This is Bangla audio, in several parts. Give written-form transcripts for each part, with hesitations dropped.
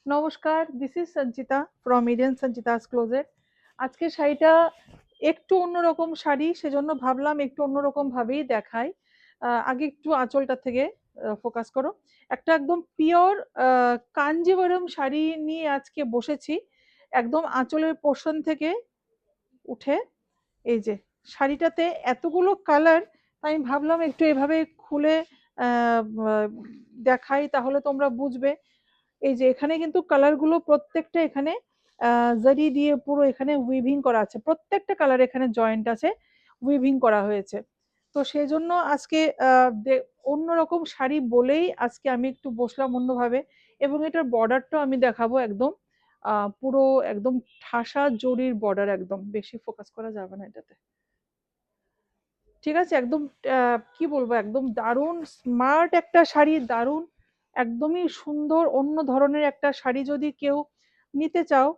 নমস্কার, this is Sanchita from Indian Sanchita's closet. আজকে শাড়িটা একটু অন্যরকম শাড়ি, সেজন্য ভাবলাম একটু অন্যরকম ভাবেই দেখাই। আগে একটু আঁচলটা থেকে ফোকাস করো। একটা একদম পিওর কাঞ্জিভারম শাড়ি নিয়ে আজকে বসেছি। একদম আঁচলের পোর্শন থেকে উঠে এই যে শাড়িটাতে এতগুলো কালার, আমি ভাবলাম একটু এভাবে খুলে আহ, আহ, দেখাই, তাহলে তোমরা বুঝবে। এই যে এখানে কিন্তু কালার গুলো প্রত্যেকটা এখানে জারি দিয়ে পুরো এখানে উইভিং করা আছে, প্রত্যেকটা কালার এখানে জয়েন্ট আছে, উইভিং করা হয়েছে। তো সেই জন্য আজকে অন্যরকম শাড়ি বলেই আজকে আমি একটু বসলাম অন্যভাবে। এবং এটার বর্ডারটাও আমি দেখাবো একদম পুরো একদম ঠাসা জরির বর্ডার, একদম বেশি ফোকাস করা যাবে না এটাতে। ঠিক আছে, একদম কি বলবো, একদম দারুণ স্মার্ট একটা শাড়ি, দারুণ একদমই সুন্দর অন্য ধরনের একটা শাড়ি। যদি কেউ নিতে চাও,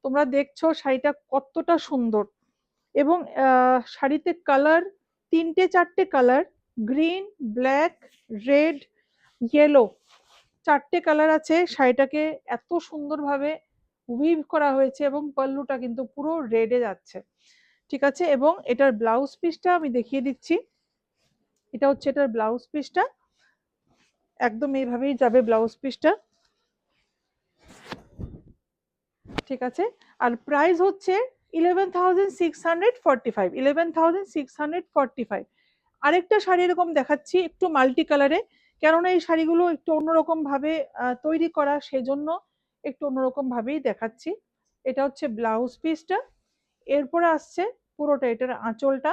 তোমরা দেখছো শাড়িটা কতটা সুন্দর। এবং শাড়িতে কালার তিনটে চারটে colour, green, black, red, yellow, চারটে কালার আছে। শাড়িটাকে এত সুন্দরভাবে উইভ করা হয়েছে এবং পাল্লুটা কিন্তু পুরো রেডে যাচ্ছে। ঠিক আছে, এবং এটার ব্লাউজ পিসটা আমি দেখিয়ে দিচ্ছি। এটা হচ্ছে এটার ব্লাউজ পিসটা, একদম এইভাবেই যাবে ব্লাউজ পিসটা। ঠিক আছে, আর প্রাইস হচ্ছে 11,645, 11,645। আরেকটা শাড়ি এরকম দেখাচ্ছি একটু মাল্টি কালারে, কেননা এই শাড়িগুলো একটু অন্যরকম ভাবে তৈরি করা, সেজন্য একটু অন্যরকম ভাবেই দেখাচ্ছি। এটা হচ্ছে ব্লাউজ পিসটা, এরপরে আসছে পুরোটা এটার আঁচলটা,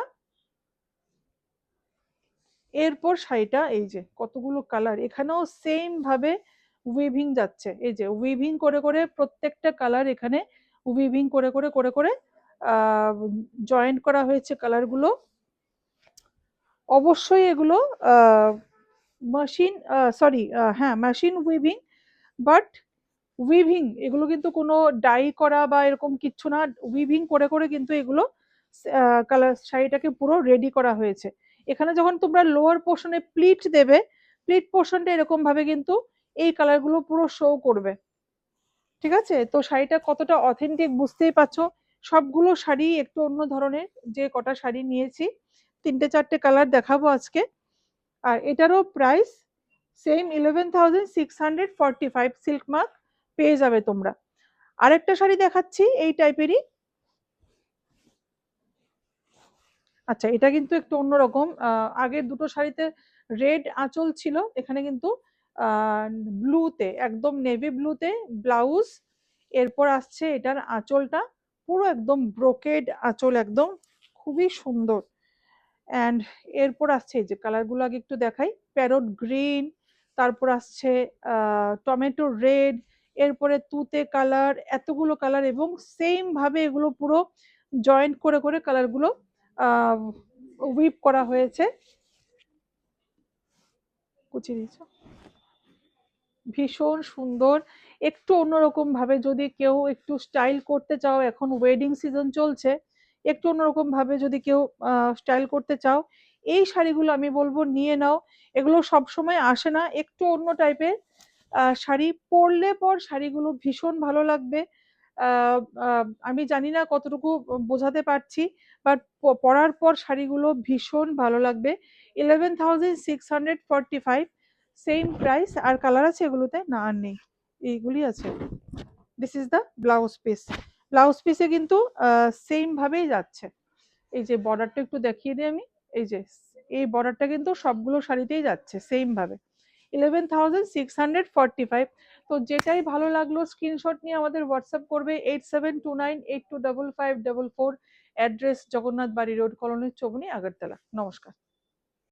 এরপর শাড়িটা। এই যে কতগুলো কালার, এখানেও সেম ভাবে উইভিং যাচ্ছে, এই যে উইভিং করে করে প্রত্যেকটা কালার এখানে উইভিং করে করে করে করে জয়েন্ট করা হয়েছে কালারগুলো। অবশ্যই এগুলো মেশিন, সরি, হ্যাঁ মেশিন উইভিং, বাট উইভিং এগুলো কিন্তু কোনো ডাই করা বা এরকম কিচ্ছু না, উইভিং করে করে কিন্তু এগুলো কালার শাড়িটাকে পুরো রেডি করা হয়েছে। এখানে যখন তোমরা লোয়ার পোর্শনে প্লিট দেবে, প্লিট পোর্শনটা এরকম ভাবে কিন্তু এই কালারগুলো পুরো শো করবে। ঠিক আছে, তো শাড়িটা কতটা অথেন্টিক বুঝতেই পারছো। সবগুলো শাড়ি একটু অন্য ধরনের, যে কটা শাড়ি নিয়েছি তিনটে চারটে কালার দেখাবো আজকে। আর এটারও প্রাইস সেম 11,645, সিল্ক মার্ক পেয়ে যাবে তোমরা। আরেকটা শাড়ি দেখাচ্ছি এই টাইপেরই। আচ্ছা, এটা কিন্তু একটু অন্যরকম, আগের দুটো শাড়িতে রেড আঁচল ছিল, এখানে কিন্তু ব্লুতে, একদম নেভি ব্লুতে ব্লাউজ। এরপর আসছে এটার আঁচলটা, পুরো একদম ব্রোকেড আঁচল, একদম খুবই সুন্দর। অ্যান্ড এরপর আসছে এই যে কালারগুলো আগে একটু দেখাই, প্যারট গ্রিন, তারপর আসছে টমেটো রেড, এরপরে তুতে কালার, এতগুলো কালার এবং সেম ভাবে এগুলো পুরো জয়েন্ট করে করে কালারগুলো উইপ করা হয়েছে। কুচি দিয়েছো, ভীষণ সুন্দর। একটু অন্যরকম ভাবে যদি কেউ একটু স্টাইল করতে চাও, এখন ওয়েডিং সিজন চলছে, একটু অন্যরকম ভাবে যদি কেউ স্টাইল করতে চাও, এই শাড়িগুলো আমি বলবো নিয়ে নাও। এগুলো সব সময় আসে না, একটু অন্য টাইপের শাড়ি, পরলে পর শাড়িগুলো ভীষণ ভালো লাগবে। আমি জানি না কতটুকু বোঝাতে পারছি, বাট পরার পর শাড়িগুলো ভীষণ ভালো লাগবে। 11,645, সেম প্রাইস। আর কালার আছে এগুলোতে? না আর নেই, এইগুলি আছে। This is the blouse piece. Blouse পিসে কিন্তু সেম ভাবেই যাচ্ছে। এই যে বর্ডারটা একটু দেখিয়ে দিই আমি, এই যে এই বর্ডারটা কিন্তু সবগুলো শাড়িতেই যাচ্ছে সেম ভাবে। 11,645। তো যেটাই ভালো লাগলো স্ক্রিনশট নিয়ে আমাদের হোয়াটসঅ্যাপ করবে 8729825544। অ্যাড্রেস জগন্নাথ বাড়ি রোড, কলোনি চৌমনি, আগরতলা। নমস্কার।